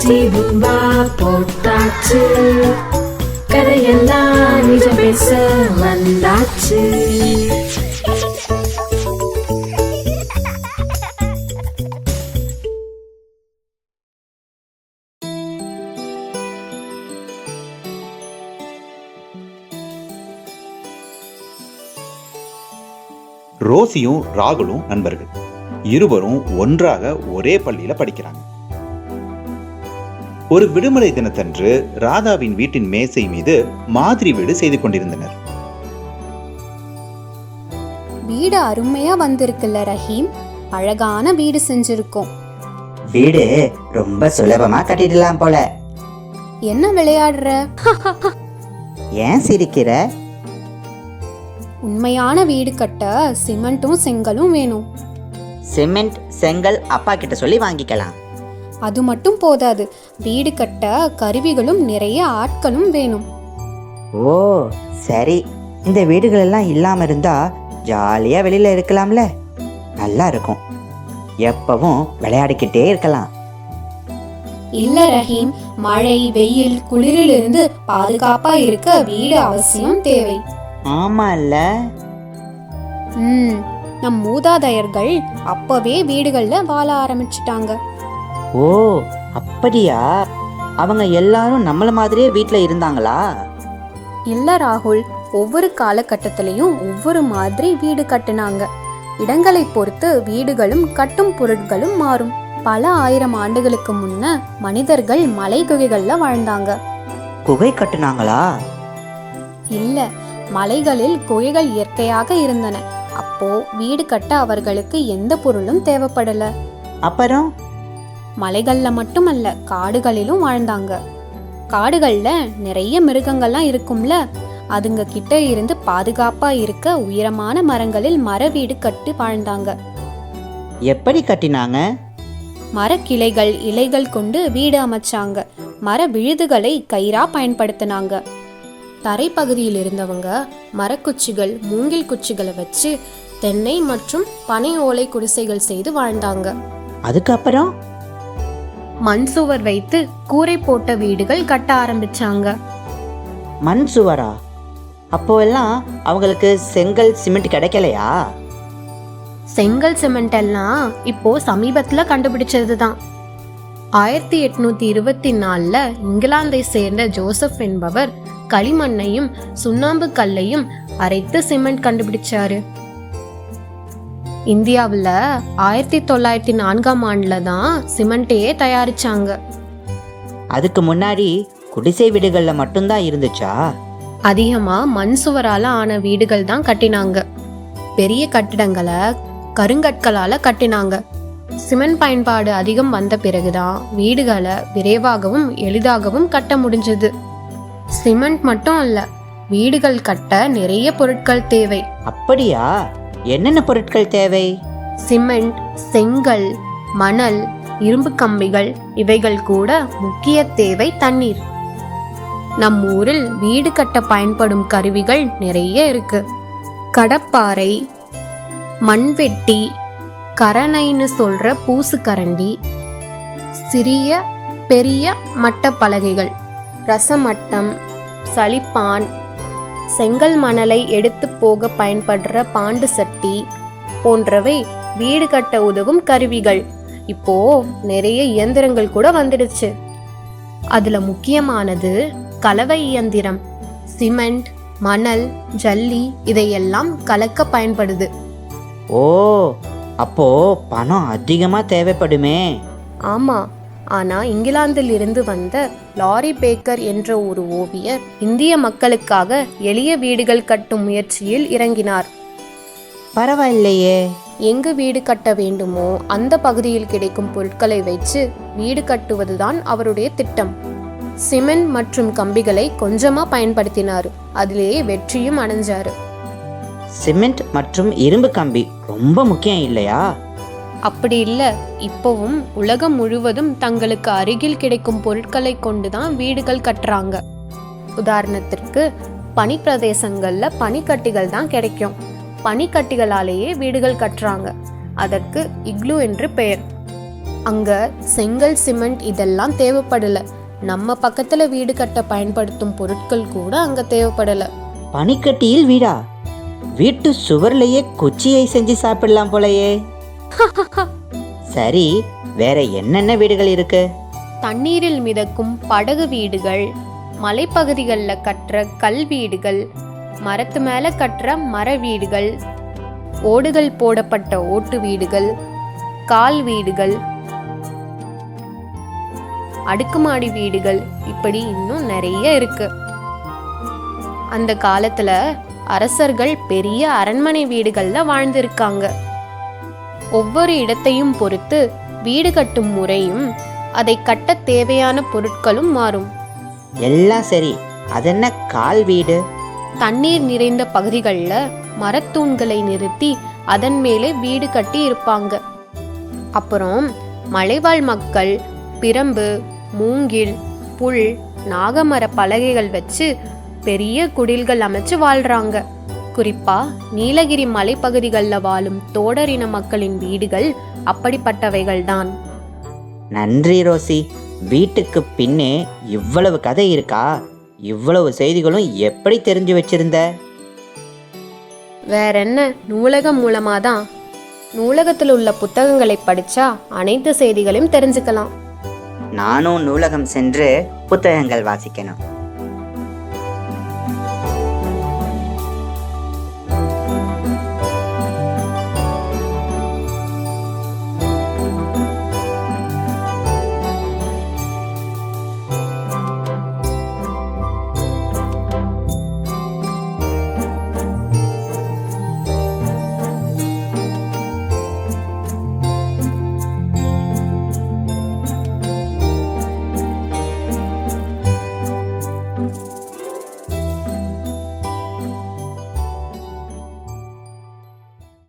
டிபும்பா போட்டாச்சு, கதையெல்லாம் நிஜம் பேச வந்தாச்சு. ரோசியும் ராகுலும் நண்பர்கள். இருவரும் ஒன்றாக ஒரே பள்ளியில படிக்கிறாங்க. ஒரு விடுமுறை தினத்தன்று ராதாவின் வீட்டின் மேசை மீது மாதிரி வீடு செய்து கொண்டிருந்தனர். வீடு அருமையா வந்திருக்குல்ல ரஹீம், அழகான வீடு செஞ்சிருக்கோம். வீடு ரொம்ப சுலபமா கட்டிடலாம் போல. என்ன விளையாடுற? ஏன் சிரிக்கிற? உண்மையான வீடு கட்ட சிமெண்ட்டும் செங்கலும் வேணும். சிமெண்ட் செங்கல் அப்பா கிட்ட சொல்லி வாங்கிக்கலாம். அது மட்டும் போதாது, வீடு கட்ட கருவிகளும் நிறைய ஆட்களும் வேணும். ஓ சரி, இந்த வீடுகள் எல்லாம் இல்லாம இருந்தா ஜாலியா வெளியில இருக்கலாம்ல, நல்லா இருக்கும். எப்பவும் விளையாடிக்கிட்டே இருக்கலாம். இல்ல ரஹீம், மழை வெயில் குளிரிலிருந்து பாதுகாப்பா இருக்க வீடு அவசியம் தேவை. ஆமா இல்ல? நம் மூதாதையர்கள் அப்பவே வீடுகள்ல வாழ ஆரம்பிச்சிட்டாங்க. ஓ அப்படியா? அவங்க எல்லாரும் நம்மள மாதிரியே வீட்ல இருந்தாங்களா? இல்ல ராகுல், ஒவ்வொரு காலகட்டத்திலையும் ஒவ்வொரு மாதிரி வீடு கட்டுனாங்க. இடங்களை பொறுத்து வீடுகளும் கட்டும் பொருட்களும் மாறும். பல ஆயிரம் ஆண்டுகளுக்கு முன்ன மனிதர்கள் மலை குகைகள்ல வாழ்ந்தாங்க. குகை கட்டுனாங்களா? இல்ல, மலைகளில் குகைகள் இயற்கையாக இருந்தன. அப்போ வீடு கட்ட அவர்களுக்கு எந்த பொருளும் தேவைப்படல. அப்புறம் மலைகள்ல மட்டுமல்ல, காடுகளிலும் வாழ்ந்தாங்க. காடுகள்ல நிறைய மிருகங்கள்லாம் இருக்கும்ல, அதுங்க கிட்ட இருந்து பாதுகாப்பா இருக்க உயரமான மரங்களில் மர வீடு கட்டி வாழ்ந்தாங்க. எப்படி கட்டினாங்க? மரக்கிளைகள் இலைகள் கொண்டு வீடு அமைச்சாங்க. மர விழுதுகளை கயிறா பயன்படுத்தினாங்க. தரைப்பகுதியில் இருந்தவங்க மரக்குச்சிகள் மூங்கில் குச்சிகளை வச்சு தென்னை மற்றும் பனை ஓலை குடிசைகள் செய்து வாழ்ந்தாங்க. அதுக்கப்புறம் மண் சுவர் வைத்து கூரை போட்ட வீடுகள் கட்ட ஆரம்பிச்சாங்க. மண் சுவரா? அப்போ எல்லாம் அவங்களுக்கு செங்கல் சிமெண்ட் கிடைக்கலையா? செங்கல் சிமெண்ட் எல்லாம் இப்போ சமீபத்துல கண்டுபிடிச்சதுதான். 1824 இங்கிலாந்தை சேர்ந்த ஜோசப் என்பவர் களிமண்ணையும் சுண்ணாம்பு கல்லையும் அரைத்து சிமெண்ட் கண்டுபிடிச்சாரு. இந்தியாவில் 1904 தான் சிமெண்டையே தயாரிச்சாங்க. அதுக்கு முன்னாடி குடிசை வீடுகள்ல மட்டும்தான் இருந்துச்சா? அதிகமா மண் சுவரால ஆன வீடுகள் தான் கட்டினாங்க. பெரிய கட்டிடங்களை கருங்கற்களால கட்டினாங்க. சிமெண்ட் பயன்பாடு அதிகம் வந்த பிறகுதான் வீடுகளை விரைவாகவும் எளிதாகவும் கட்ட முடிஞ்சது. சிமெண்ட் மட்டும் அல்ல, வீடுகள் கட்ட நிறைய பொருட்கள் தேவை. அப்படியா? என்னென்ன பொருட்கள் தேவை? சிமெண்ட், செங்கல், மணல், இரும்பு கம்பிகள், இவைகள் கூட முக்கிய தேவை. தண்ணீர். நம் ஊரில் வீடு கட்ட பயன்படும் கருவிகள் நிறைய இருக்கு. கடப்பாறை, மண்வெட்டி, கரணைன்னு சொல்ற பூசுக்கரண்டி, சிறிய பெரிய மட்ட பலகைகள், ரசமட்டம், சளிப்பான், செங்கல் மணலை எடுத்து போக பயன்படுற பாண்டு சட்டி போன்றவை வீடு கட்ட உதவும் கருவிகள். இப்போ நிறைய இயந்திரங்கள் கூட வந்துடுச்சு. அதுல முக்கியமானது கலவை இயந்திரம். சிமெண்ட், மணல், ஜல்லி இதையெல்லாம் கலக்க பயன்படுது. ஓ, அப்போ பணம் அதிகமா தேவைப்படுமே. ஆமா, ஆனா இங்கிலாந்தில் இருந்து வந்த லாரி பேக்கர் என்ற ஒரு ஓவியர் இந்திய மக்களுக்காக எளிய வீடுகள் கட்டும் முயற்சியில் இறங்கினார். பரவாயில்லையே. எங்கு வீடு கட்ட வேண்டுமோ அந்த பகுதியில் கிடைக்கும் பொருட்களை வைத்து வீடு கட்டுவதுதான் அவருடைய திட்டம். சிமெண்ட் மற்றும் கம்பிகளை கொஞ்சமா பயன்படுத்தினார். அதிலேயே வெற்றியும் அடைஞ்சாரு. சிமெண்ட் மற்றும் இரும்பு கம்பி ரொம்ப முக்கியம் இல்லையா? அப்படி இல்லை, இப்போவும் உலகம் முழுவதும் தங்களுக்கு அருகில் கிடைக்கும் பொருட்களை கொண்டுதான் வீடுகள் கட்டுறாங்க. உதாரணத்திற்கு பனிப்பிரதேசங்கள்ல பனிக்கட்டிகள் தான் கிடைக்கும். பனிக்கட்டிகளாலேயே வீடுகள் கட்டுறாங்க. அதற்கு இக்லூ என்று பெயர். அங்க செங்கல் சிமெண்ட் இதெல்லாம் தேவைப்படல. நம்ம பக்கத்துல வீடு கட்ட பயன்படுத்தும் பொருட்கள் கூட அங்க தேவைப்படல. பனிக்கட்டியில் வீடா? வீட்டு சுவர்லயே குச்சியை செஞ்சு சாப்பிடலாம் போலயே. சரி, வேற என்னென்ன வீடுகள் இருக்கு? தண்ணீரில் மிதக்கும் படகு வீடுகள், மலைப்பகுதிகளில் கட்டுற கல் வீடுகள், மரத்து மேல கட்டுற மர வீடுகள், ஓடுகள் போடப்பட்ட ஓட்டு வீடுகள், கால் வீடுகள், அடுக்குமாடி வீடுகள், இப்படி இன்னும் நிறைய இருக்கு. அந்த காலத்துல அரசர்கள் பெரிய அரண்மனை வீடுகள்ல வாழ்ந்திருக்காங்க. ஒவ்வொரு இடத்தையும் பொறுத்து வீடு கட்டும் முறையும் அதை கட்ட தேவையான பொருட்களும் மாறும். எல்லாம் சரி, அதென்ன கால் வீடு? தண்ணீர் நிறைந்த பகுதிகளில் மரத்தூண்களை நிறுத்தி அதன் மேலே வீடு கட்டி இருப்பாங்க. அப்புறம் மலைவாழ் மக்கள் பிரம்பு, மூங்கில், புல், நாகமர பலகைகள் வச்சு பெரிய குடில்கள் அமைச்சு வாழ்றாங்க. குறிப்பா நீலகிரி மலைப்பகுதிகளில் வாழும் தோடர் இன மக்களின் வீடுகள் அப்படிப்பட்டவைகள் தான். நன்றி ரோசி. வீட்டுக்கு பின்னே இவ்வளவு கதை இருக்கா? இவ்வளவு செய்திகளும் எப்படி தெரிஞ்சு வச்சிருந்த? வேற என்ன, நூலகம் மூலமாதான். நூலகத்தில் உள்ள புத்தகங்களை படிச்சா அனைத்து செய்திகளையும் தெரிஞ்சுக்கலாம். நானும் நூலகம் சென்று புத்தகங்கள் வாசிக்கணும்.